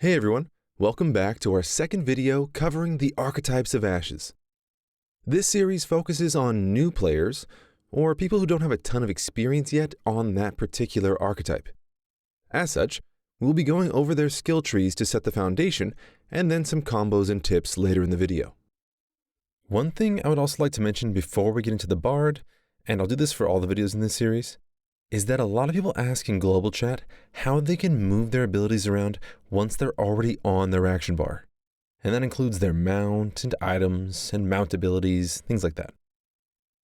Hey everyone, welcome back to our second video covering the archetypes of ashes. This series focuses on new players, or people who don't have a ton of experience yet on that particular archetype. As such, we'll be going over their skill trees to set the foundation, and then some combos and tips later in the video. One thing I would also like to mention before we get into the Bard, and I'll do this for all the videos in this series, is that a lot of people ask in global chat how they can move their abilities around once they're already on their action bar. And that includes their mount and items and mount abilities, things like that.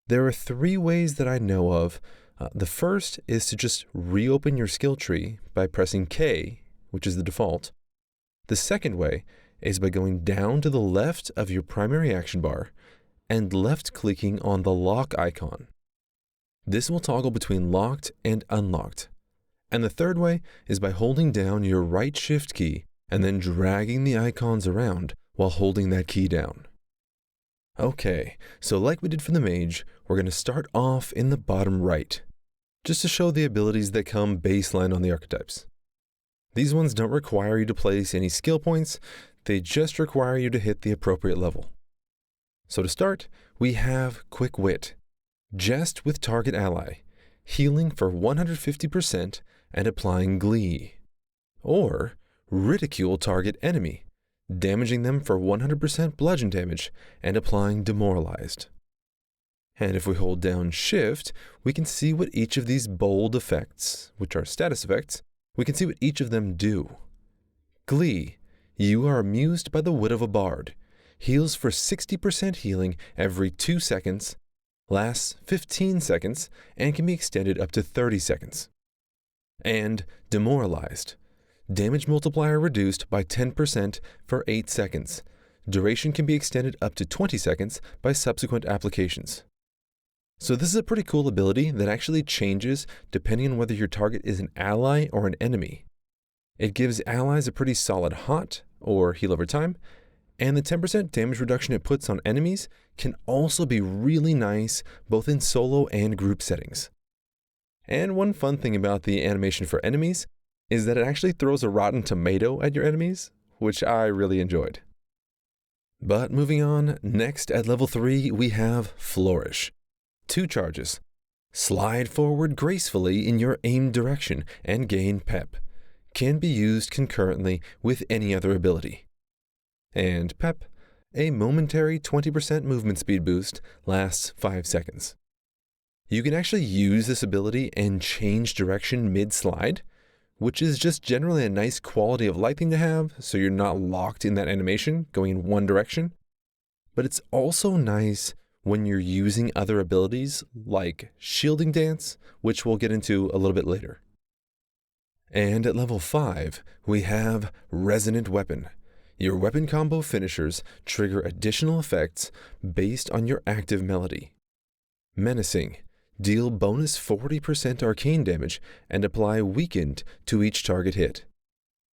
There are three ways that I know of. The first is to just reopen your skill tree by pressing K, which is the default. The second way is by going down to the left of your primary action bar and left-clicking on the lock icon. This will toggle between locked and unlocked. And the third way is by holding down your right shift key and then dragging the icons around while holding that key down. Okay, so like we did for the mage, we're going to start off in the bottom right, just to show the abilities that come baseline on the archetypes. These ones don't require you to place any skill points, they just require you to hit the appropriate level. So to start, we have Quick Wit. Jest with target ally, healing for 150% and applying glee. Or ridicule target enemy, damaging them for 100% bludgeon damage and applying demoralized. And if we hold down shift, we can see what each of these bold effects, which are status effects, we can see what each of them do. Glee, you are amused by the wit of a bard, heals for 60% healing every 2 seconds, lasts 15 seconds, and can be extended up to 30 seconds. And demoralized. Damage multiplier reduced by 10% for 8 seconds. Duration can be extended up to 20 seconds by subsequent applications. So this is a pretty cool ability that actually changes depending on whether your target is an ally or an enemy. It gives allies a pretty solid hot, or heal over time, and the 10% damage reduction it puts on enemies can also be really nice both in solo and group settings. And one fun thing about the animation for enemies is that it actually throws a rotten tomato at your enemies, which I really enjoyed. But moving on, next at level 3 we have Flourish. 2 charges. Slide forward gracefully in your aimed direction and gain pep. Can be used concurrently with any other ability. And Pep, a momentary 20% movement speed boost, lasts 5 seconds. You can actually use this ability and change direction mid-slide, which is just generally a nice quality of life thing to have, so you're not locked in that animation going in one direction. But it's also nice when you're using other abilities like Shielding Dance, which we'll get into a little bit later. And at level 5, we have Resonant Weapon. Your weapon combo finishers trigger additional effects based on your active melody. Menacing. Deal bonus 40% arcane damage and apply weakened to each target hit.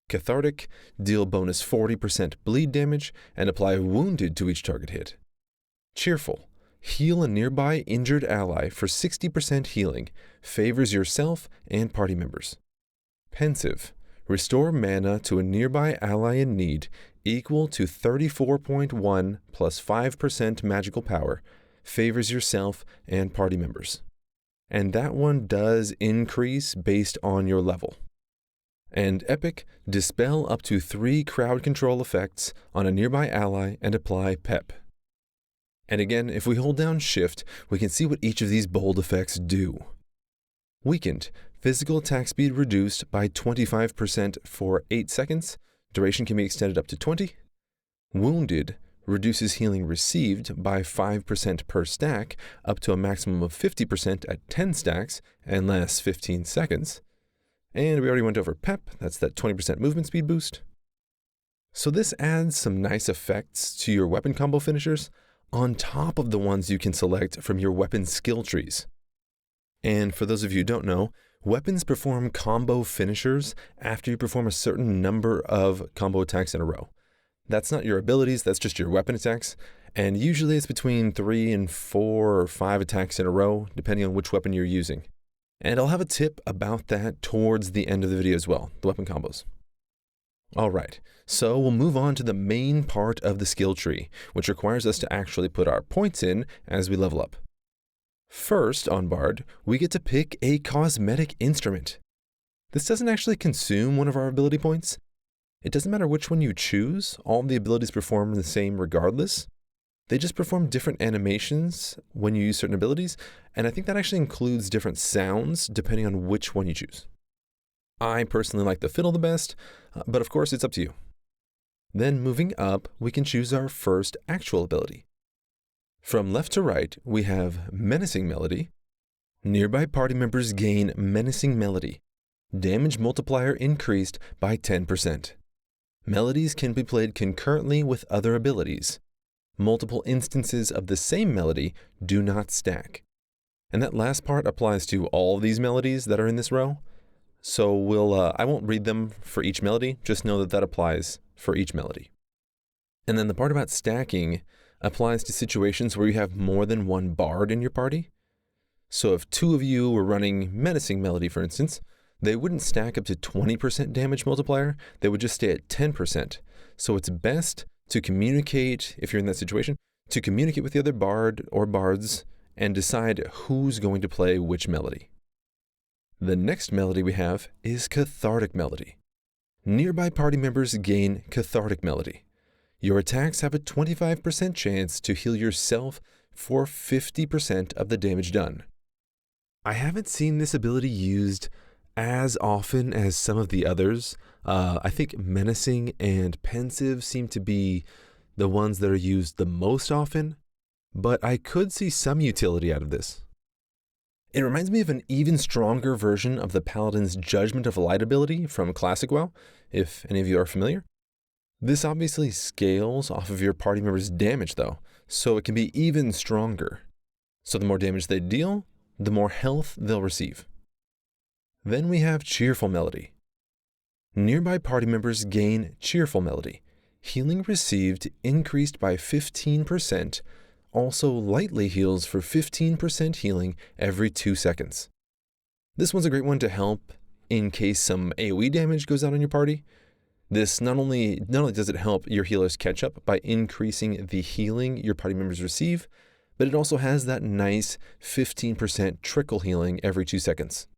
Cathartic. Deal bonus 40% bleed damage and apply wounded to each target hit. Cheerful. Heal a nearby injured ally for 60% healing. Favors yourself and party members. Pensive. Restore mana to a nearby ally in need equal to 34.1 plus 5% magical power. Favors yourself and party members. And that one does increase based on your level. And Epic, dispel up to 3 crowd control effects on a nearby ally and apply pep. And again, if we hold down shift, we can see what each of these bold effects do. Weakened, physical attack speed reduced by 25% for 8 seconds. Duration can be extended up to 20. Wounded, reduces healing received by 5% per stack, up to a maximum of 50% at 10 stacks, and lasts 15 seconds. And we already went over Pep, that's that 20% movement speed boost. So this adds some nice effects to your weapon combo finishers, on top of the ones you can select from your weapon skill trees. And for those of you who don't know, weapons perform combo finishers after you perform a certain number of combo attacks in a row. That's not your abilities, that's just your weapon attacks, and usually it's between 3 and 4 or 5 attacks in a row, depending on which weapon you're using. And I'll have a tip about that towards the end of the video as well, the weapon combos. Alright, so we'll move on to the main part of the skill tree, which requires us to actually put our points in as we level up. First, on Bard, we get to pick a cosmetic instrument. This doesn't actually consume one of our ability points. It doesn't matter which one you choose, all the abilities perform the same regardless. They just perform different animations when you use certain abilities, and I think that actually includes different sounds depending on which one you choose. I personally like the fiddle the best, but of course it's up to you. Then moving up, we can choose our first actual ability. From left to right, we have Menacing Melody. Nearby party members gain Menacing Melody. Damage multiplier increased by 10%. Melodies can be played concurrently with other abilities. Multiple instances of the same melody do not stack. And that last part applies to all of these melodies that are in this row. So I won't read them for each melody, just know that that applies for each melody. And then the part about stacking applies to situations where you have more than one bard in your party. So if two of you were running Menacing Melody, for instance, they wouldn't stack up to 20% damage multiplier, they would just stay at 10%. So it's best to communicate, if you're in that situation, to communicate with the other bard or bards and decide who's going to play which melody. The next melody we have is Cathartic Melody. Nearby party members gain Cathartic Melody. Your attacks have a 25% chance to heal yourself for 50% of the damage done. I haven't seen this ability used as often as some of the others. I think Menacing and Pensive seem to be the ones that are used the most often, but I could see some utility out of this. It reminds me of an even stronger version of the Paladin's Judgment of Light ability from Classic WoW, if any of you are familiar. This obviously scales off of your party members' damage though, so it can be even stronger. So the more damage they deal, the more health they'll receive. Then we have Cheerful Melody. Nearby party members gain Cheerful Melody. Healing received increased by 15%, also lightly heals for 15% healing every 2 seconds. This one's a great one to help in case some AoE damage goes out on your party. This not only does it help your healers catch up by increasing the healing your party members receive, but it also has that nice 15% trickle healing every 2 seconds.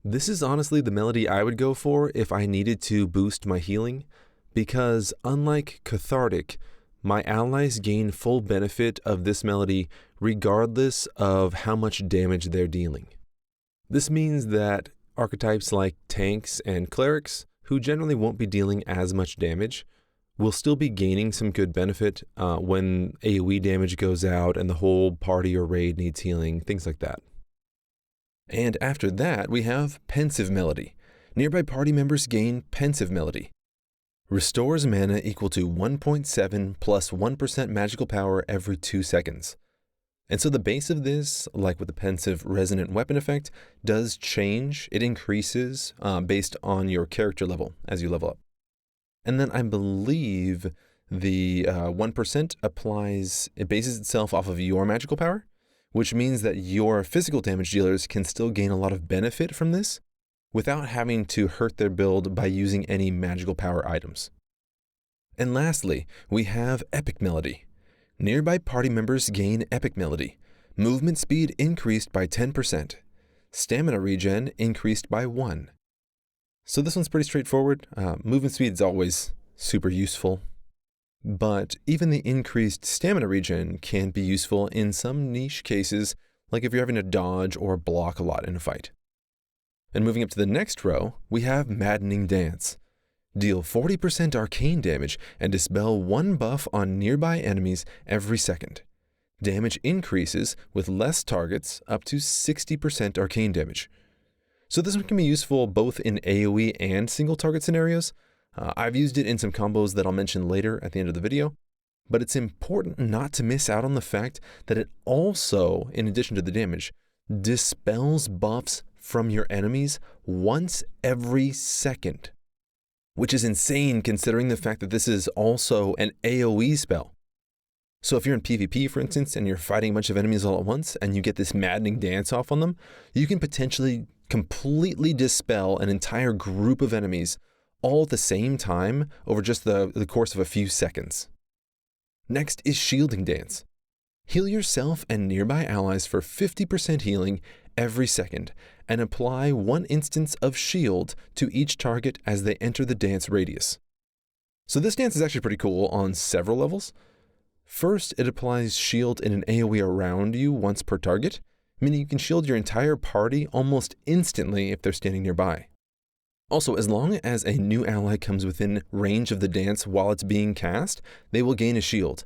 This is honestly the melody I would go for if I needed to boost my healing, because unlike Cathartic, my allies gain full benefit of this melody regardless of how much damage they're dealing. This means that archetypes like tanks and clerics, who generally won't be dealing as much damage, will still be gaining some good benefit when AoE damage goes out and the whole party or raid needs healing, things like that. And after that, we have Pensive Melody. Nearby party members gain Pensive Melody. Restores mana equal to 1.7 plus 1% magical power every 2 seconds. And so the base of this, like with the Pensive Resonant Weapon effect, does change. It increases based on your character level as you level up. And then I believe the 1% applies, it bases itself off of your magical power, which means that your physical damage dealers can still gain a lot of benefit from this without having to hurt their build by using any magical power items. And lastly, we have Epic Melody. Nearby party members gain Epic Melody. Movement speed increased by 10%. Stamina regen increased by 1. So this one's pretty straightforward. Movement speed is always super useful. But even the increased stamina regen can be useful in some niche cases, like if you're having to dodge or block a lot in a fight. And moving up to the next row, we have Maddening Dance. Deal 40% arcane damage and dispel 1 buff on nearby enemies every second. Damage increases with less targets up to 60% arcane damage. So this one can be useful both in AoE and single target scenarios. I've used it in some combos that I'll mention later at the end of the video, but it's important not to miss out on the fact that it also, in addition to the damage, dispels buffs from your enemies once every second, which is insane considering the fact that this is also an AoE spell. So if you're in PvP, for instance, and you're fighting a bunch of enemies all at once, and you get this maddening dance off on them, you can potentially completely dispel an entire group of enemies all at the same time over just the course of a few seconds. Next is Shielding Dance. Heal yourself and nearby allies for 50% healing every second, and apply 1 instance of shield to each target as they enter the dance radius. So this dance is actually pretty cool on several levels. First, it applies shield in an AoE around you once per target, meaning you can shield your entire party almost instantly if they're standing nearby. Also, as long as a new ally comes within range of the dance while it's being cast, they will gain a shield.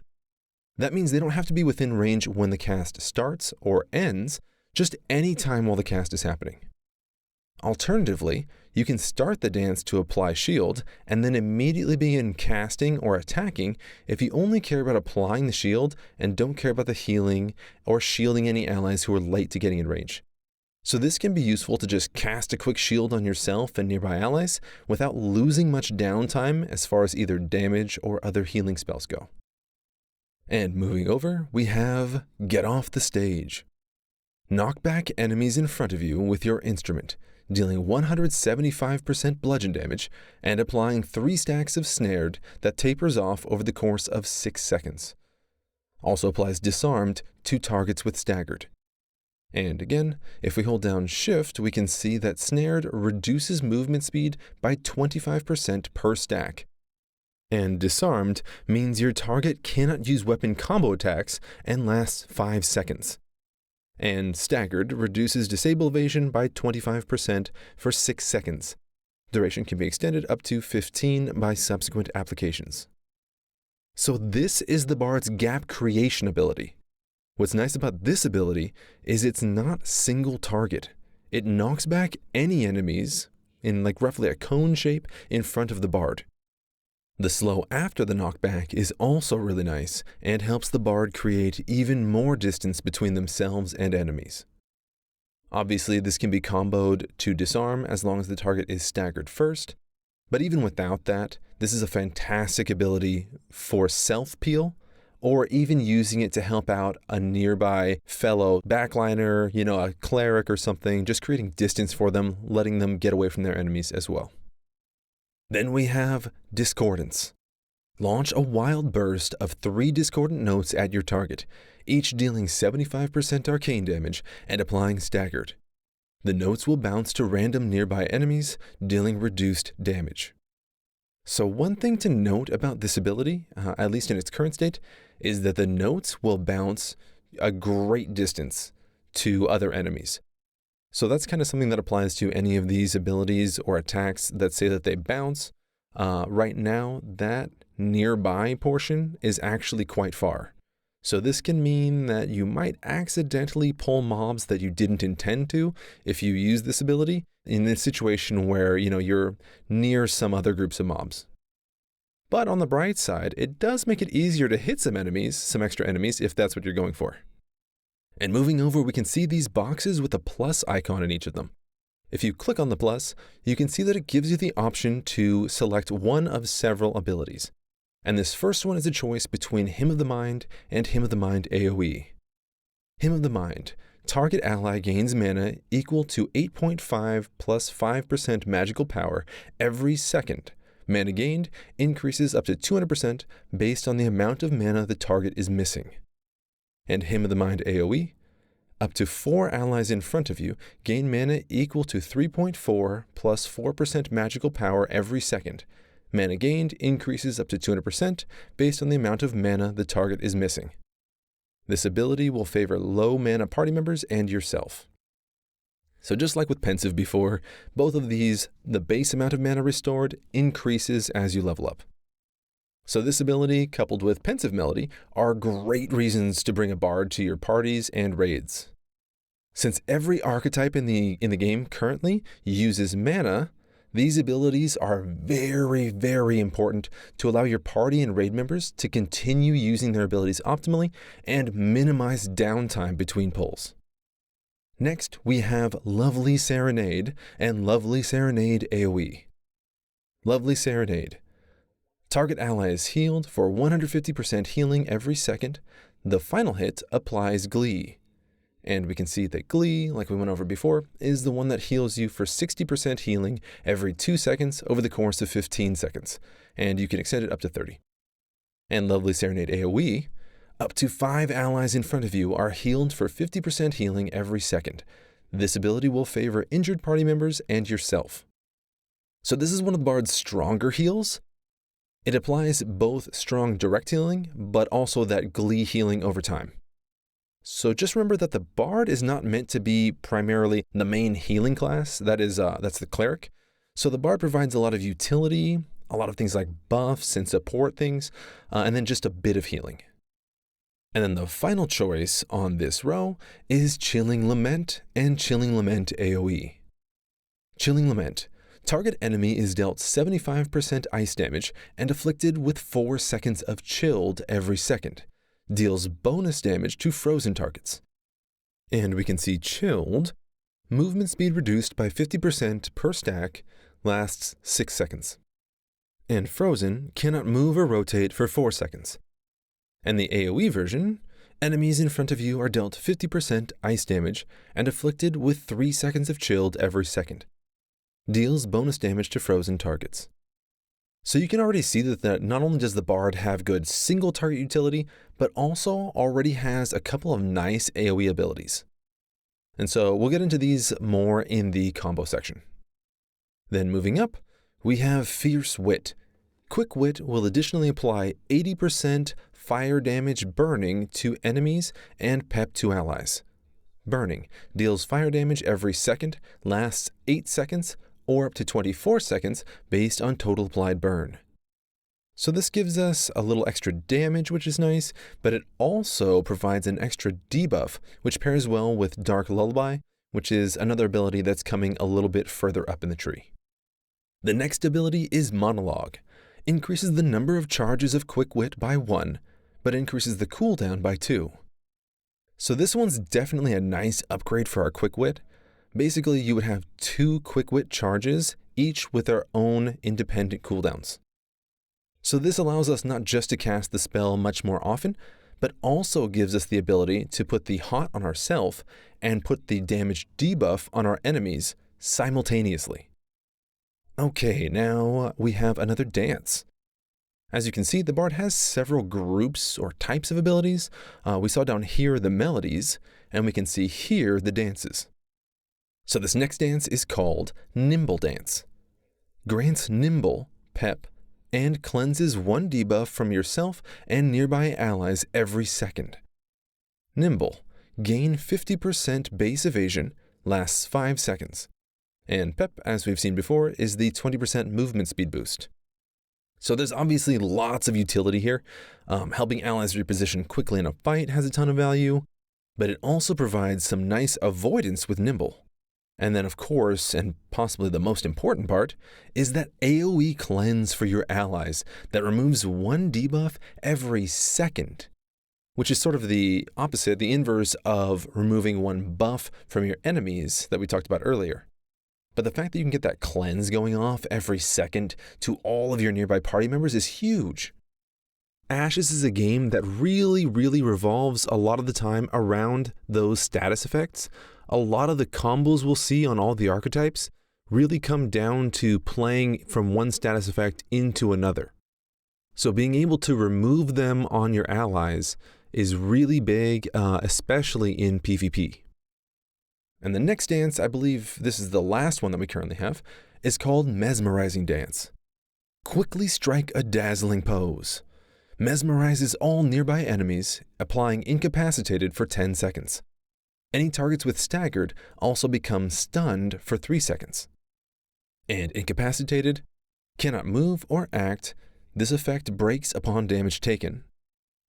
That means they don't have to be within range when the cast starts or ends, just any time while the cast is happening. Alternatively, you can start the dance to apply shield and then immediately begin casting or attacking if you only care about applying the shield and don't care about the healing or shielding any allies who are late to getting in range. So this can be useful to just cast a quick shield on yourself and nearby allies without losing much downtime as far as either damage or other healing spells go. And moving over, we have Get Off the Stage. Knock back enemies in front of you with your instrument, dealing 175% bludgeon damage and applying 3 stacks of snared that tapers off over the course of 6 seconds. Also applies disarmed to targets with staggered. And again, if we hold down Shift, we can see that snared reduces movement speed by 25% per stack. And disarmed means your target cannot use weapon combo attacks and lasts 5 seconds. And staggered reduces disable evasion by 25% for 6 seconds. Duration can be extended up to 15 by subsequent applications. So this is the Bard's Gap Creation ability. What's nice about this ability is it's not single target. It knocks back any enemies in roughly a cone shape in front of the Bard. The slow after the knockback is also really nice and helps the Bard create even more distance between themselves and enemies. Obviously, this can be comboed to disarm as long as the target is staggered first, but even without that, this is a fantastic ability for self-peel, or even using it to help out a nearby fellow backliner, a cleric or something, just creating distance for them, letting them get away from their enemies as well. Then we have Discordance. Launch a wild burst of 3 discordant notes at your target, each dealing 75% arcane damage and applying staggered. The notes will bounce to random nearby enemies, dealing reduced damage. So one thing to note about this ability, at least in its current state, is that the notes will bounce a great distance to other enemies. So that's kind of something that applies to any of these abilities or attacks that say that they bounce. Right now, that nearby portion is actually quite far. So this can mean that you might accidentally pull mobs that you didn't intend to if you use this ability in a situation where, you're near some other groups of mobs. But on the bright side, it does make it easier to hit some extra enemies, if that's what you're going for. And moving over, we can see these boxes with a plus icon in each of them. If you click on the plus, you can see that it gives you the option to select one of several abilities. And this first one is a choice between Hymn of the Mind and Hymn of the Mind AoE. Hymn of the Mind. Target ally gains mana equal to 8.5 plus 5% magical power every second. Mana gained increases up to 200% based on the amount of mana the target is missing. And Hymn of the Mind AoE. Up to 4 allies in front of you gain mana equal to 3.4 plus 4% magical power every second. Mana gained increases up to 200% based on the amount of mana the target is missing. This ability will favor low mana party members and yourself. So just like with Pensive before, both of these, the base amount of mana restored increases as you level up. So this ability, coupled with Pensive Melody, are great reasons to bring a bard to your parties and raids. Since every archetype in the game currently uses mana, these abilities are very, very important to allow your party and raid members to continue using their abilities optimally and minimize downtime between pulls. Next, we have Lovely Serenade and Lovely Serenade AoE. Lovely Serenade. Target ally is healed for 150% healing every second. The final hit applies Glee. And we can see that Glee, like we went over before, is the one that heals you for 60% healing every 2 seconds over the course of 15 seconds, and you can extend it up to 30. And Lovely Serenade AoE, up to 5 allies in front of you are healed for 50% healing every second. This ability will favor injured party members and yourself. So this is one of the Bard's stronger heals. It applies both strong direct healing, but also that Glee healing over time. So just remember that the Bard is not meant to be primarily the main healing class, that's the Cleric. So the Bard provides a lot of utility, a lot of things like buffs and support things, and then just a bit of healing. And then the final choice on this row is Chilling Lament and Chilling Lament AoE. Chilling Lament. Target enemy is dealt 75% ice damage and afflicted with 4 seconds of chilled every second. Deals bonus damage to frozen targets. And we can see chilled, movement speed reduced by 50% per stack, lasts 6 seconds. And frozen cannot move or rotate for 4 seconds. And the AoE version, enemies in front of you are dealt 50% ice damage and afflicted with 3 seconds of chilled every second. Deals bonus damage to frozen targets. So you can already see that not only does the Bard have good single target utility, but also already has a couple of nice AoE abilities. And so we'll get into these more in the combo section. Then moving up, we have Fierce Wit. Quick Wit will additionally apply 80% fire damage burning to enemies and pep to allies. Burning deals fire damage every second, lasts 8 seconds, or up to 24 seconds based on total applied burn. So this gives us a little extra damage, which is nice, but it also provides an extra debuff, which pairs well with Dark Lullaby, which is another ability that's coming a little bit further up in the tree. The next ability is Monologue. Increases the number of charges of Quick Wit by 1, but increases the cooldown by 2. So this one's definitely a nice upgrade for our Quick Wit. Basically, you would have 2 Quick Wit charges, each with their own independent cooldowns. So this allows us not just to cast the spell much more often, but also gives us the ability to put the hot on ourselves and put the damage debuff on our enemies simultaneously. Okay, now we have another dance. As you can see, the Bard has several groups or types of abilities. We saw down here the melodies, and we can see here the dances. So this next dance is called Nimble Dance. Grants Nimble, Pep, and cleanses 1 debuff from yourself and nearby allies every second. Nimble, gain 50% base evasion, lasts 5 seconds. And Pep, as we've seen before, is the 20% movement speed boost. So there's obviously lots of utility here. Helping allies reposition quickly in a fight has a ton of value, but it also provides some nice avoidance with Nimble. And then, of course, and possibly the most important part, is that AoE cleanse for your allies that removes 1 debuff every second, which is sort of the opposite, the inverse of removing 1 buff from your enemies that we talked about earlier. But the fact that you can get that cleanse going off every second to all of your nearby party members is huge. Ashes is a game that really revolves a lot of the time around those status effects. A lot of the combos we'll see on all the archetypes really come down to playing from one status effect into another. So being able to remove them on your allies is really big, especially in PvP. And the next dance, I believe this is the last one that we currently have, is called Mesmerizing Dance. Quickly strike a dazzling pose. Mesmerizes all nearby enemies, applying incapacitated for 10 seconds. Any targets with staggered also become stunned for 3 seconds. And incapacitated, cannot move or act, this effect breaks upon damage taken.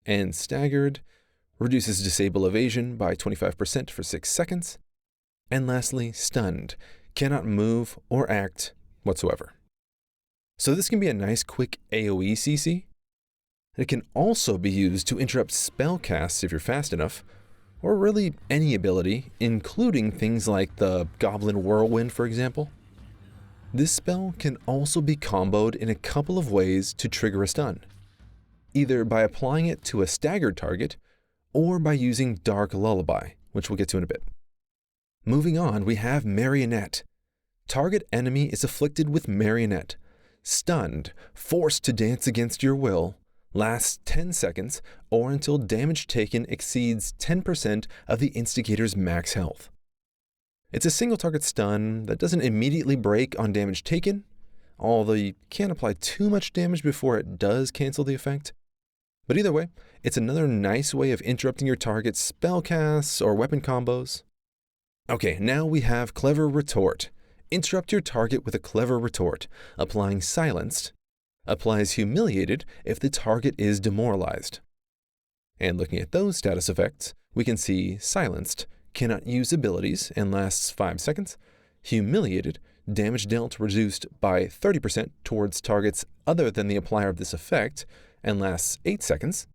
And staggered, reduces disable evasion by 25% for 6 seconds. And lastly, stunned, cannot move or act whatsoever. So this can be a nice quick AoE CC. It can also be used to interrupt spell casts if you're fast enough, or really any ability, including things like the Goblin Whirlwind, for example. This spell can also be comboed in a couple of ways to trigger a stun, either by applying it to a staggered target, or by using Dark Lullaby, which we'll get to in a bit. Moving on, we have Marionette. Target enemy is afflicted with Marionette. Stunned, forced to dance against your will, lasts 10 seconds or until damage taken exceeds 10% of the instigator's max health. It's a single target stun that doesn't immediately break on damage taken, although you can't apply too much damage before it does cancel the effect. But either way, it's another nice way of interrupting your target's spell casts or weapon combos. Okay, now we have Clever Retort. Interrupt your target with a Clever Retort, applying Silenced. Applies Humiliated if the target is demoralized. And looking at those status effects, we can see Silenced, cannot use abilities and lasts 5 seconds. Humiliated, damage dealt reduced by 30% towards targets other than the applier of this effect and lasts 8 seconds.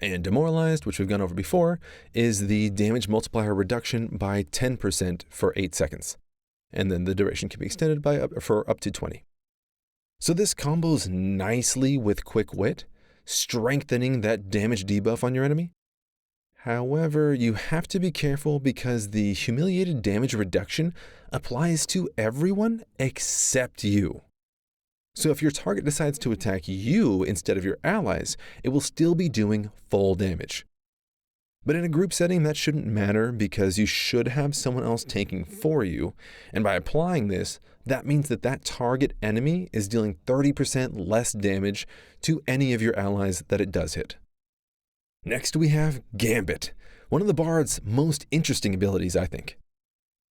And Demoralized, which we've gone over before, is the damage multiplier reduction by 10% for 8 seconds. And then the duration can be extended for up to 20. So this combos nicely with Quick Wit, strengthening that damage debuff on your enemy. However, you have to be careful because the humiliated damage reduction applies to everyone except you. So if your target decides to attack you instead of your allies, it will still be doing full damage. But in a group setting, that shouldn't matter because you should have someone else tanking for you, and by applying this, that means that that target enemy is dealing 30% less damage to any of your allies that it does hit. Next we have Gambit, one of the Bard's most interesting abilities, I think.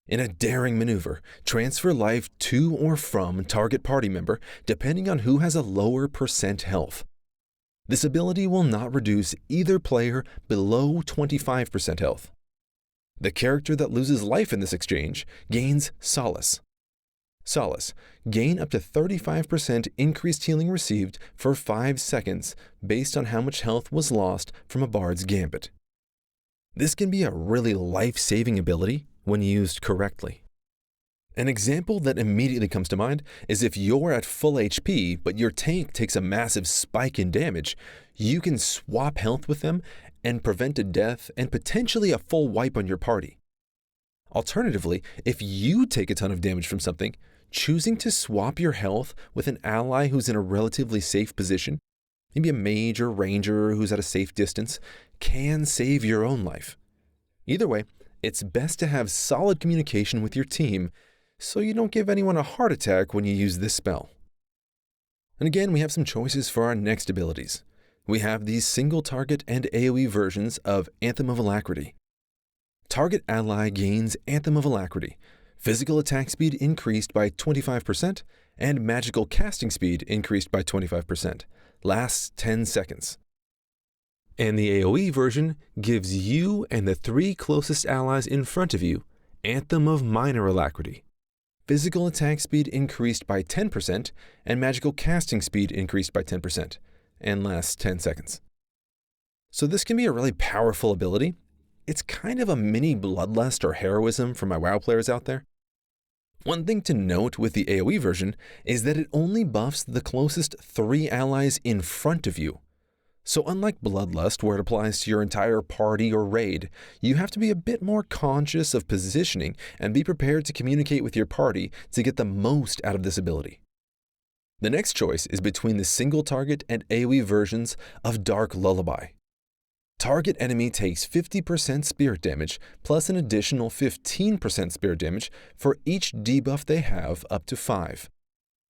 In a daring maneuver, transfer life to or from target party member depending on who has a lower percent health. This ability will not reduce either player below 25% health. The character that loses life in this exchange gains Solace. Solace, gain up to 35% increased healing received for 5 seconds based on how much health was lost from a Bard's Gambit. This can be a really life-saving ability when used correctly. An example that immediately comes to mind is if you're at full HP but your tank takes a massive spike in damage, you can swap health with them and prevent a death and potentially a full wipe on your party. Alternatively, if you take a ton of damage from something, choosing to swap your health with an ally who's in a relatively safe position, maybe a mage or ranger who's at a safe distance, can save your own life. Either way, it's best to have solid communication with your team so you don't give anyone a heart attack when you use this spell. And again, we have some choices for our next abilities. We have these single target and AoE versions of Anthem of Alacrity. Target ally gains Anthem of Alacrity, physical attack speed increased by 25%, and magical casting speed increased by 25%. Lasts 10 seconds. And the AoE version gives you and the 3 closest allies in front of you Anthem of Minor Alacrity. Physical attack speed increased by 10% and magical casting speed increased by 10% and lasts 10 seconds. So this can be a really powerful ability. It's kind of a mini bloodlust or heroism for my WoW players out there. One thing to note with the AoE version is that it only buffs the closest 3 allies in front of you. So unlike Bloodlust, where it applies to your entire party or raid, you have to be a bit more conscious of positioning and be prepared to communicate with your party to get the most out of this ability. The next choice is between the single target and AoE versions of Dark Lullaby. Target enemy takes 50% spirit damage plus an additional 15% spirit damage for each debuff they have up to 5.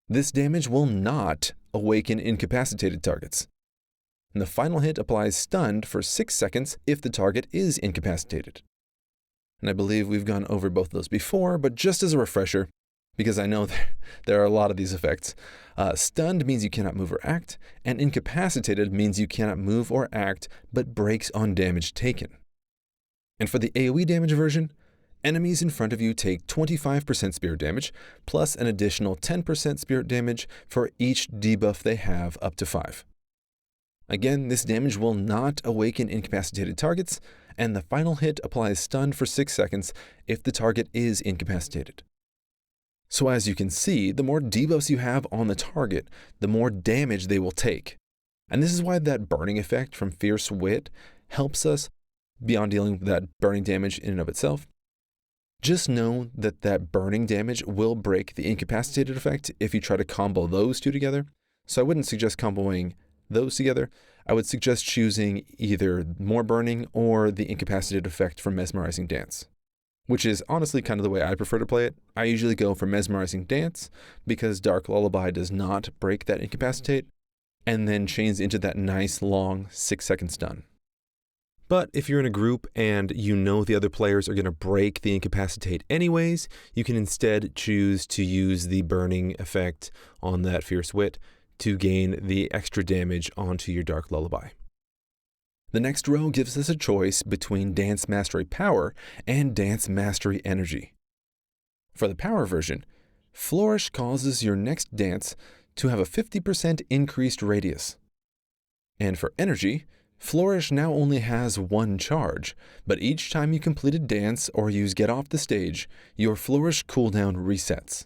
This damage will not awaken incapacitated targets. And the final hit applies stunned for 6 seconds if the target is incapacitated. And I believe we've gone over both of those before, but just as a refresher, because I know there are a lot of these effects, stunned means you cannot move or act, and incapacitated means you cannot move or act, but breaks on damage taken. And for the AoE damage version, enemies in front of you take 25% spirit damage, plus an additional 10% spirit damage for each debuff they have up to 5. Again, this damage will not awaken incapacitated targets, and the final hit applies stunned for 6 seconds if the target is incapacitated. So as you can see, the more debuffs you have on the target, the more damage they will take. And this is why that burning effect from Fierce Wit helps us beyond dealing with that burning damage in and of itself. Just know that that burning damage will break the incapacitated effect if you try to combo those two together. So I wouldn't suggest comboing those together. I would suggest choosing either more burning or the incapacitated effect from Mesmerizing Dance, which is honestly kind of the way I prefer to play it. I usually go for Mesmerizing Dance because Dark Lullaby does not break that incapacitate, and then chains into that nice long 6-second stun. But if you're in a group and you know the other players are going to break the incapacitate anyways, you can instead choose to use the burning effect on that Fierce Wit to gain the extra damage onto your Dark Lullaby. The next row gives us a choice between Dance Mastery Power and Dance Mastery Energy. For the Power version, Flourish causes your next dance to have a 50% increased radius. And for Energy, Flourish now only has one charge, but each time you complete a dance or use Get Off the Stage, your Flourish cooldown resets.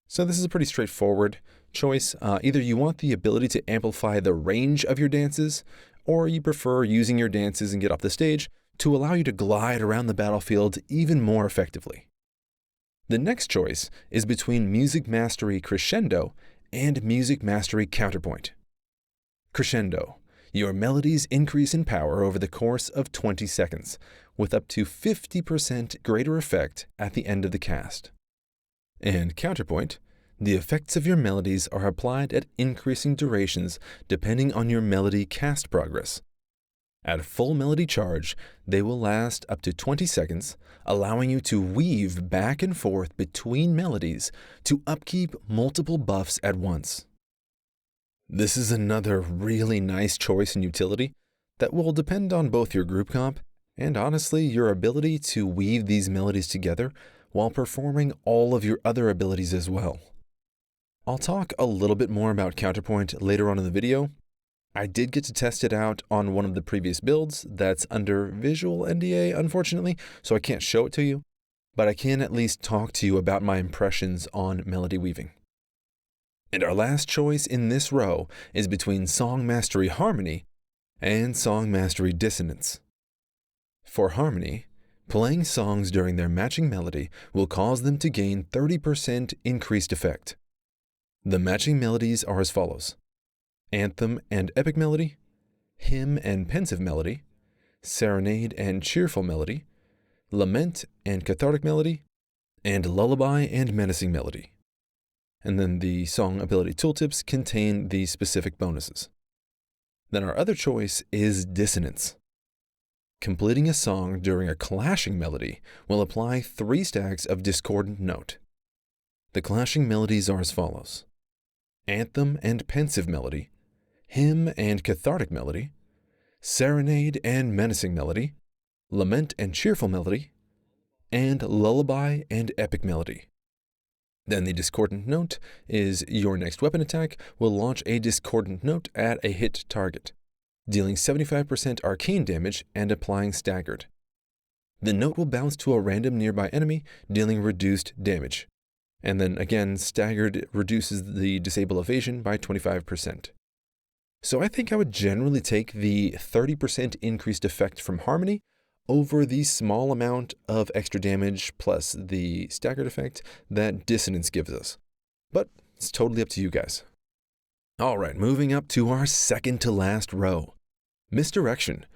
So this is a pretty straightforward choice. Either you want the ability to amplify the range of your dances, or you prefer using your dances and Get Off the Stage to allow you to glide around the battlefield even more effectively. The next choice is between Music Mastery Crescendo and Music Mastery Counterpoint. Crescendo. Your melodies increase in power over the course of 20 seconds, with up to 50% greater effect at the end of the cast. And Counterpoint. The effects of your melodies are applied at increasing durations depending on your melody cast progress. At full melody charge, they will last up to 20 seconds, allowing you to weave back and forth between melodies to upkeep multiple buffs at once. This is another really nice choice in utility that will depend on both your group comp and honestly your ability to weave these melodies together while performing all of your other abilities as well. I'll talk a little bit more about Counterpoint later on in the video. I did get to test it out on one of the previous builds that's under visual NDA, unfortunately, so I can't show it to you, but I can at least talk to you about my impressions on melody weaving. And our last choice in this row is between Song Mastery Harmony and Song Mastery Dissonance. For Harmony, playing songs during their matching melody will cause them to gain 30% increased effect. The matching melodies are as follows: Anthem and Epic Melody, Hymn and Pensive Melody, Serenade and Cheerful Melody, Lament and Cathartic Melody, and Lullaby and Menacing Melody. And then the song ability tooltips contain the specific bonuses. Then our other choice is Dissonance. Completing a song during a clashing melody will apply 3 stacks of discordant note. The clashing melodies are as follows: Anthem and Pensive Melody, Hymn and Cathartic Melody, Serenade and Menacing Melody, Lament and Cheerful Melody, and Lullaby and Epic Melody. Then the discordant note is your next weapon attack will launch a discordant note at a hit target, dealing 75% arcane damage and applying staggered. The note will bounce to a random nearby enemy, dealing reduced damage. And then again, staggered reduces the disable evasion by 25%. So I think I would generally take the 30% increased effect from Harmony over the small amount of extra damage plus the staggered effect that Dissonance gives us. But it's totally up to you guys. Alright, moving up to our second to last row. Misdirection.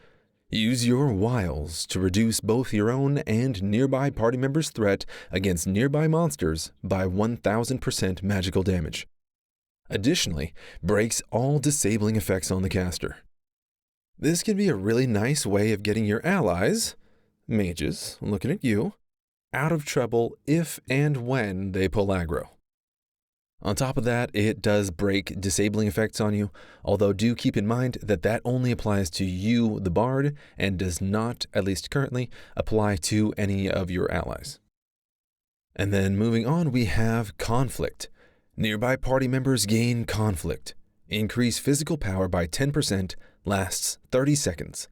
Use your wiles to reduce both your own and nearby party members' threat against nearby monsters by 1000% magical damage. Additionally, breaks all disabling effects on the caster. This can be a really nice way of getting your allies, mages, looking at you, out of trouble if and when they pull aggro. On top of that, it does break disabling effects on you, although do keep in mind that that only applies to you, the bard, and does not, at least currently, apply to any of your allies. And then moving on, we have Conflict. Nearby party members gain Conflict. Increase physical power by 10%, lasts 30 seconds.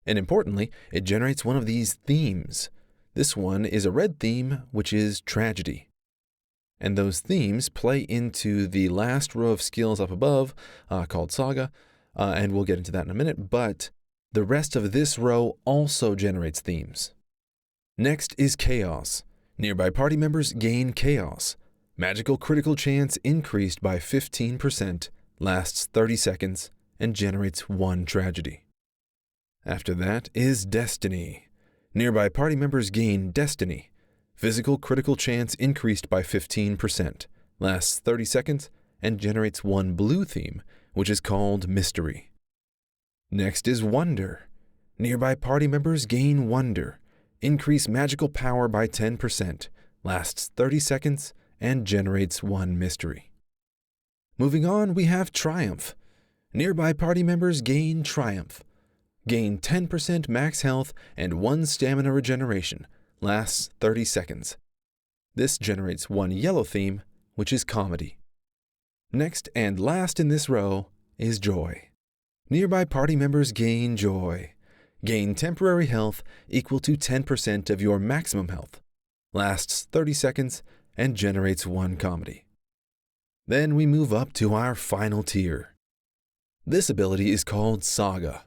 And importantly, it generates one of these themes. This one is a red theme, which is Tragedy. And those themes play into the last row of skills up above, called Saga, and we'll get into that in a minute, but The rest of this row also generates themes. Next is Chaos. Nearby party members gain Chaos. Magical critical chance increased by 15%, lasts 30 seconds, and generates 1 tragedy. After that is Destiny. Nearby party members gain Destiny. Physical critical chance increased by 15%, lasts 30 seconds, and generates 1 blue theme, which is called Mystery. Next is Wonder. Nearby party members gain Wonder. Increase magical power by 10%, lasts 30 seconds, and generates 1 mystery. Moving on, we have Triumph. Nearby party members gain Triumph. Gain 10% max health and 1 stamina regeneration, lasts 30 seconds. This generates 1 yellow theme, which is Comedy. Next and last in this row is Joy. Nearby party members gain Joy. Gain temporary health equal to 10% of your maximum health, lasts 30 seconds, and generates 1 comedy. Then we move up to our final tier. This ability is called Saga.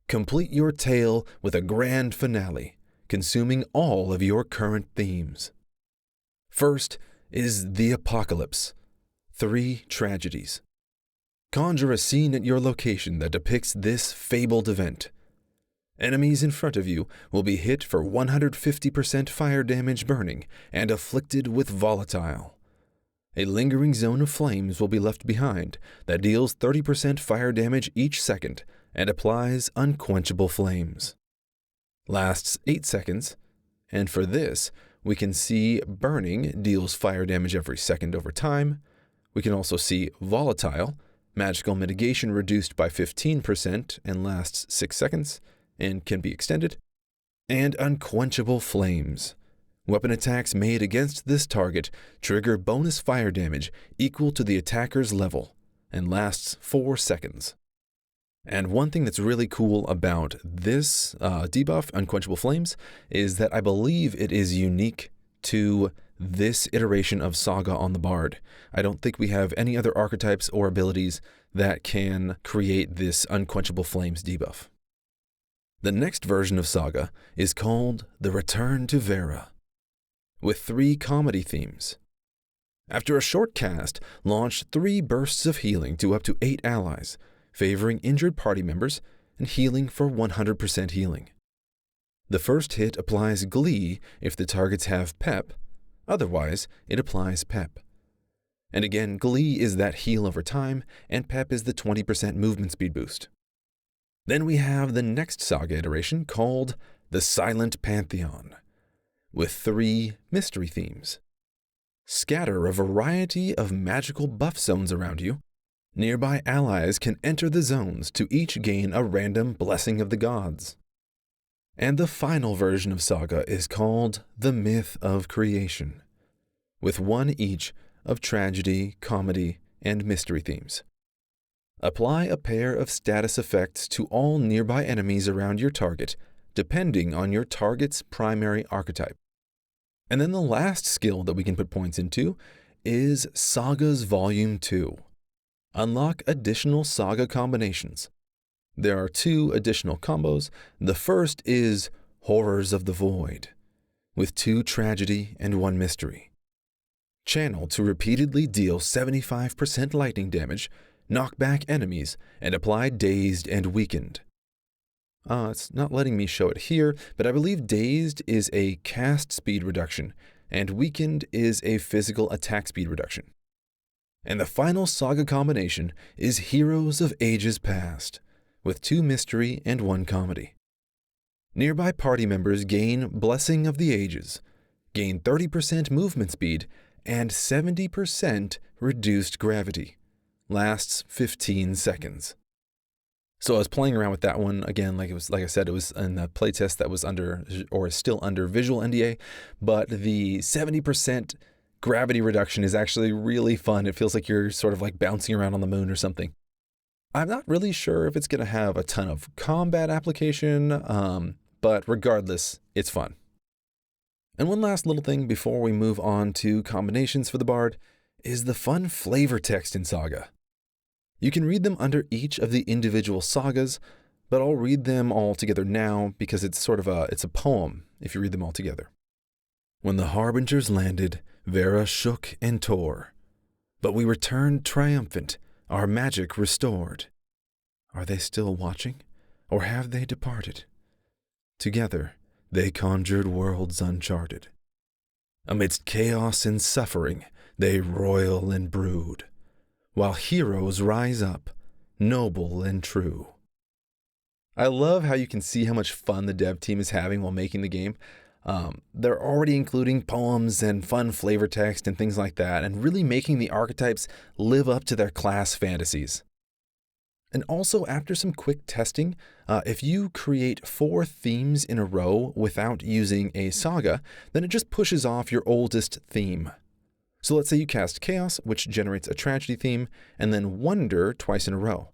Complete your tale with a grand finale, consuming all of your current themes. First is the Apocalypse. 3 tragedies. Conjure a scene at your location that depicts this fabled event. Enemies in front of you will be hit for 150% fire damage burning and afflicted with volatile. A lingering zone of flames will be left behind that deals 30% fire damage each second and applies unquenchable flames. Lasts 8 seconds, and for this, we can see burning deals fire damage every second over time. We can also see volatile, magical mitigation reduced by 15% and lasts 6 seconds, and can be extended, and unquenchable flames. Weapon attacks made against this target trigger bonus fire damage equal to the attacker's level, and lasts 4 seconds. And one thing that's really cool about this debuff, Unquenchable Flames, is that I believe it is unique to this iteration of Saga on the Bard. I don't think we have any other archetypes or abilities that can create this Unquenchable Flames debuff. The next version of Saga is called The Return to Vera, with 3 comedy themes. After a short cast, launch 3 bursts of healing to up to 8 allies, favoring injured party members and healing for 100% healing. The first hit applies Glee if the targets have Pep, otherwise it applies Pep. And again, Glee is that heal over time, and Pep is the 20% movement speed boost. Then we have the next Saga iteration called the Silent Pantheon, with 3 mystery themes. Scatter a variety of magical buff zones around you. Nearby allies can enter the zones to each gain a random blessing of the gods. And the final version of Saga is called the Myth of Creation, with 1 each of tragedy, comedy, and mystery themes. Apply a pair of status effects to all nearby enemies around your target, depending on your target's primary archetype. And then the last skill that we can put points into is Saga's Volume 2. Unlock additional Saga combinations. There are 2 additional combos. The first is Horrors of the Void, with 2 tragedy and 1 mystery. Channel to repeatedly deal 75% lightning damage, knock back enemies, and apply Dazed and Weakened. It's not letting me show it here, but I believe Dazed is a cast speed reduction, and Weakened is a physical attack speed reduction. And the final Saga combination is Heroes of Ages Past, with 2 mystery and 1 comedy. Nearby party members gain Blessing of the Ages, gain 30% movement speed, and 70% reduced gravity. Lasts 15 seconds. So I was playing around with that one again, like I said, it was in the playtest that was under, or is still under, visual NDA, but the 70% gravity reduction is actually really fun. It feels like you're sort of like bouncing around on the moon or something. I'm not really sure if it's going to have a ton of combat application, but regardless, it's fun. And one last little thing before we move on to combinations for the Bard is the fun flavor text in Saga. You can read them under each of the individual sagas, but I'll read them all together now because it's a poem if you read them all together. When the harbingers landed, Vera shook and tore, but we returned triumphant, our magic restored. Are they still watching, or have they departed? Together they conjured worlds uncharted. Amidst chaos and suffering, they roil and brood, while heroes rise up, noble and true. I love how you can see how much fun the dev team is having while making the game. They're already including poems and fun flavor text and things like that, and really making the archetypes live up to their class fantasies. And also, after some quick testing, if you create 4 themes in a row without using a saga, then it just pushes off your oldest theme. So let's say you cast Chaos, which generates a tragedy theme, and then Wonder twice in a row.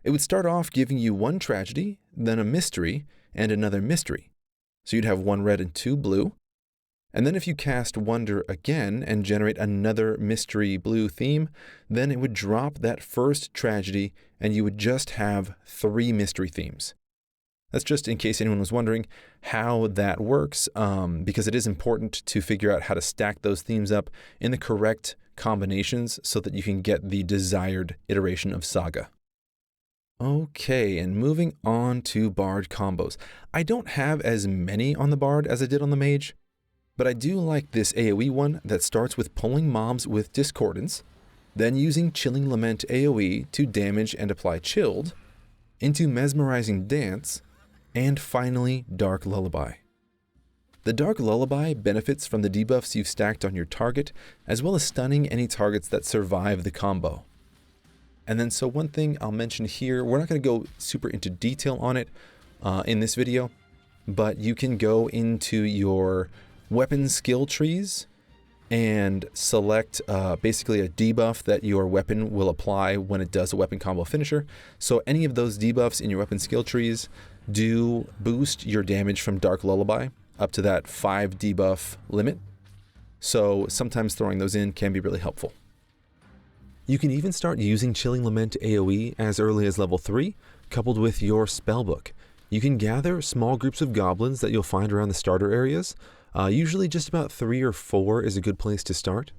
It would start off giving you 1 tragedy, then a mystery, and another mystery. So you'd have 1 red and 2 blue. And then if you cast Wonder again and generate another mystery blue theme, then it would drop that first tragedy and you would just have 3 mystery themes. That's just in case anyone was wondering how that works, because it is important to figure out how to stack those themes up in the correct combinations so that you can get the desired iteration of Saga. Okay, and moving on to Bard combos. I don't have as many on the Bard as I did on the Mage, but I do like this AoE one that starts with pulling mobs with Discordance, then using Chilling Lament AoE to damage and apply Chilled, into Mesmerizing Dance, and finally Dark Lullaby. The Dark Lullaby benefits from the debuffs you've stacked on your target, as well as stunning any targets that survive the combo. And then so one thing I'll mention here, we're not going to go super into detail on it in this video, but you can go into your weapon skill trees and select basically a debuff that your weapon will apply when it does a weapon combo finisher. So any of those debuffs in your weapon skill trees do boost your damage from Dark Lullaby up to that 5 debuff limit. So sometimes throwing those in can be really helpful. You can even start using Chilling Lament AoE as early as level 3, coupled with your spellbook. You can gather small groups of goblins that you'll find around the starter areas. Usually just about 3 or 4 is a good place to start.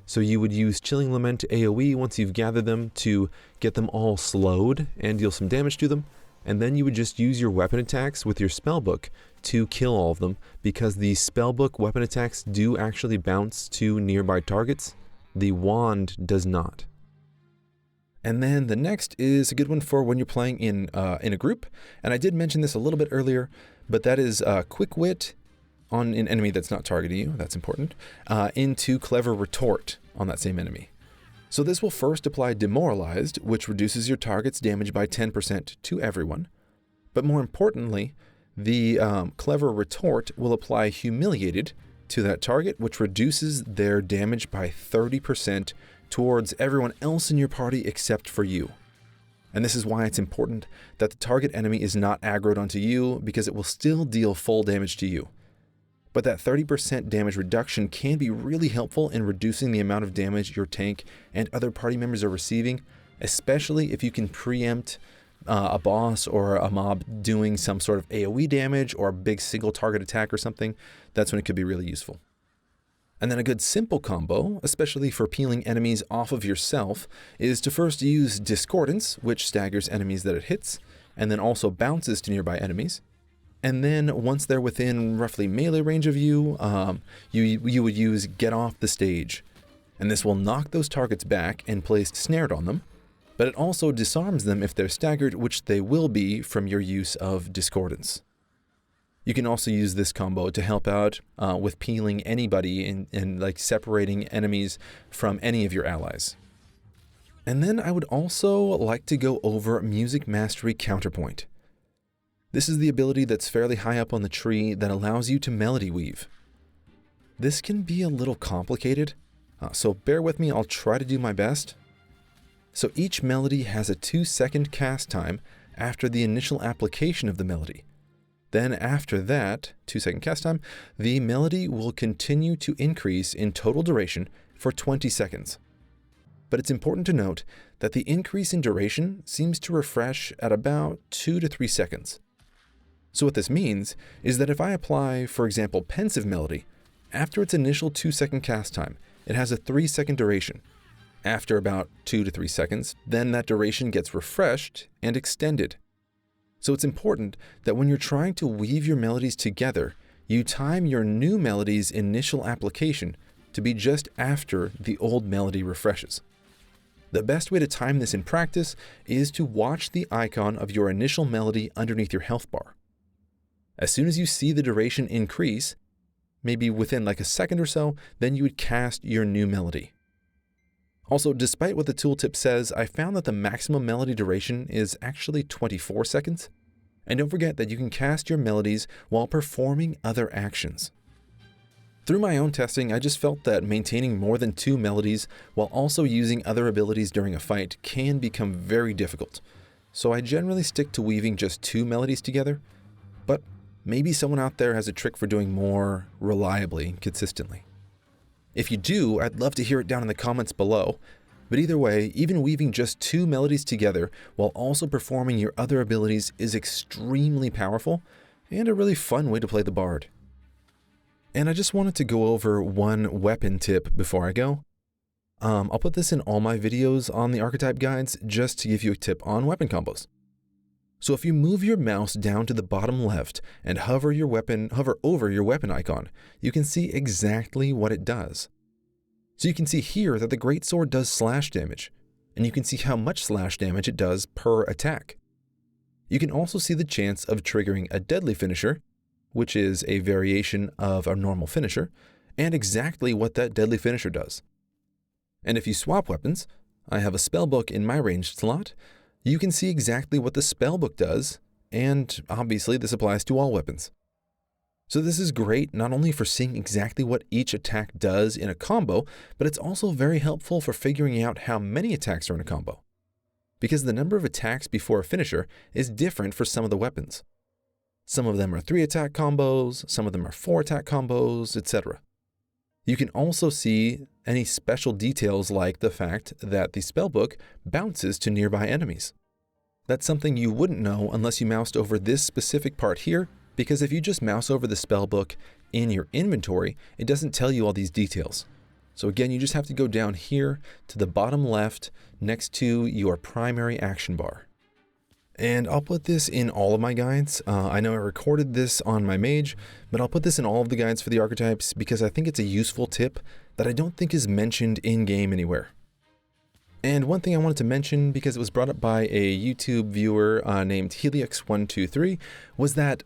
So you would use Chilling Lament AoE once you've gathered them to get them all slowed and deal some damage to them. And then you would just use your weapon attacks with your spellbook to kill all of them, because the spellbook weapon attacks do actually bounce to nearby targets. The wand does not. And then the next is a good one for when you're playing in a group. And I did mention this a little bit earlier, but that is Quick Wit on an enemy that's not targeting you, that's important, into Clever Retort on that same enemy. So this will first apply Demoralized, which reduces your target's damage by 10% to everyone. But more importantly, the Clever Retort will apply Humiliated to that target, which reduces their damage by 30% towards everyone else in your party except for you. And this is why it's important that the target enemy is not aggroed onto you, because it will still deal full damage to you. But that 30% damage reduction can be really helpful in reducing the amount of damage your tank and other party members are receiving, especially if you can preempt a boss or a mob doing some sort of AoE damage or a big single target attack or something. That's when it could be really useful. And then a good simple combo, especially for peeling enemies off of yourself, is to first use Discordance, which staggers enemies that it hits, and then also bounces to nearby enemies. And then once they're within roughly melee range of you, you would use Get Off the Stage. And this will knock those targets back and place Snared on them, but it also disarms them if they're staggered, which they will be from your use of Discordance. You can also use this combo to help out with peeling anybody and like separating enemies from any of your allies. And then I would also like to go over Music Mastery Counterpoint. This is the ability that's fairly high up on the tree that allows you to melody weave. This can be a little complicated, so bear with me, I'll try to do my best. So each melody has a 2-second cast time after the initial application of the melody. Then after that 2-second cast time, the melody will continue to increase in total duration for 20 seconds. but it's important to note that the increase in duration seems to refresh at about 2 to 3 seconds. So what this means is that if I apply, for example, Pensive Melody, after its initial 2-second cast time, it has a 3-second duration. After about 2 to 3 seconds, then that duration gets refreshed and extended. So it's important that when you're trying to weave your melodies together, you time your new melody's initial application to be just after the old melody refreshes. The best way to time this in practice is to watch the icon of your initial melody underneath your health bar. As soon as you see the duration increase, maybe within like a second or so, then you would cast your new melody. Also, despite what the tooltip says, I found that the maximum melody duration is actually 24 seconds. And don't forget that you can cast your melodies while performing other actions. Through my own testing, I just felt that maintaining more than 2 melodies while also using other abilities during a fight can become very difficult. So I generally stick to weaving just 2 melodies together, but maybe someone out there has a trick for doing more reliably and consistently. If you do, I'd love to hear it down in the comments below. But either way, even weaving just 2 melodies together while also performing your other abilities is extremely powerful and a really fun way to play the bard. And I just wanted to go over one weapon tip before I go. I'll put this in all my videos on the Archetype guides just to give you a tip on weapon combos. So if you move your mouse down to the bottom left and hover over your weapon icon, you can see exactly what it does. So you can see here that the greatsword does slash damage, and you can see how much slash damage it does per attack. You can also see the chance of triggering a deadly finisher, which is a variation of a normal finisher, and exactly what that deadly finisher does. And if you swap weapons, I have a spellbook in my ranged slot, you can see exactly what the spellbook does, and obviously this applies to all weapons. So this is great not only for seeing exactly what each attack does in a combo, but it's also very helpful for figuring out how many attacks are in a combo. Because the number of attacks before a finisher is different for some of the weapons. Some of them are 3-attack combos, some of them are 4-attack combos, etc. You can also see any special details like the fact that the spellbook bounces to nearby enemies. That's something you wouldn't know unless you moused over this specific part here, because if you just mouse over the spellbook in your inventory, it doesn't tell you all these details. So again, you just have to go down here to the bottom left next to your primary action bar. And I'll put this in all of my guides. I know I recorded this on my mage, but I'll put this in all of the guides for the archetypes because I think it's a useful tip that I don't think is mentioned in-game anywhere. And one thing I wanted to mention, because it was brought up by a YouTube viewer named Helix123, was that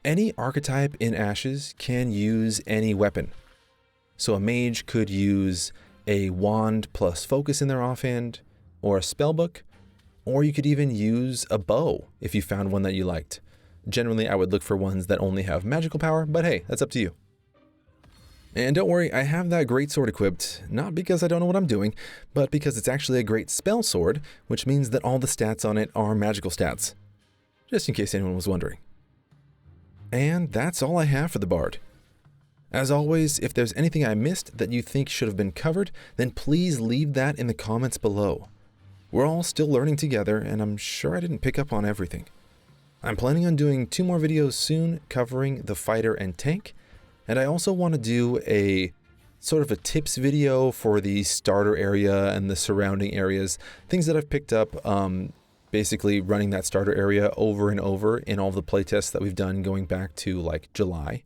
any archetype in Ashes can use any weapon. So a mage could use a wand plus focus in their offhand, or a spellbook, or you could even use a bow if you found one that you liked. Generally, I would look for ones that only have magical power, but hey, that's up to you. And don't worry, I have that greatsword equipped, not because I don't know what I'm doing, but because it's actually a great spell sword, which means that all the stats on it are magical stats. Just in case anyone was wondering. And that's all I have for the bard. As always, if there's anything I missed that you think should have been covered, then please leave that in the comments below. We're all still learning together, and I'm sure I didn't pick up on everything. I'm planning on doing 2 more videos soon covering the fighter and tank, and I also want to do a sort of a tips video for the starter area and the surrounding areas, things that I've picked up basically running that starter area over and over in all the playtests that we've done going back to like July.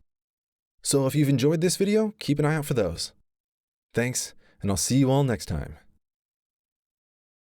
So if you've enjoyed this video, keep an eye out for those. Thanks, and I'll see you all next time.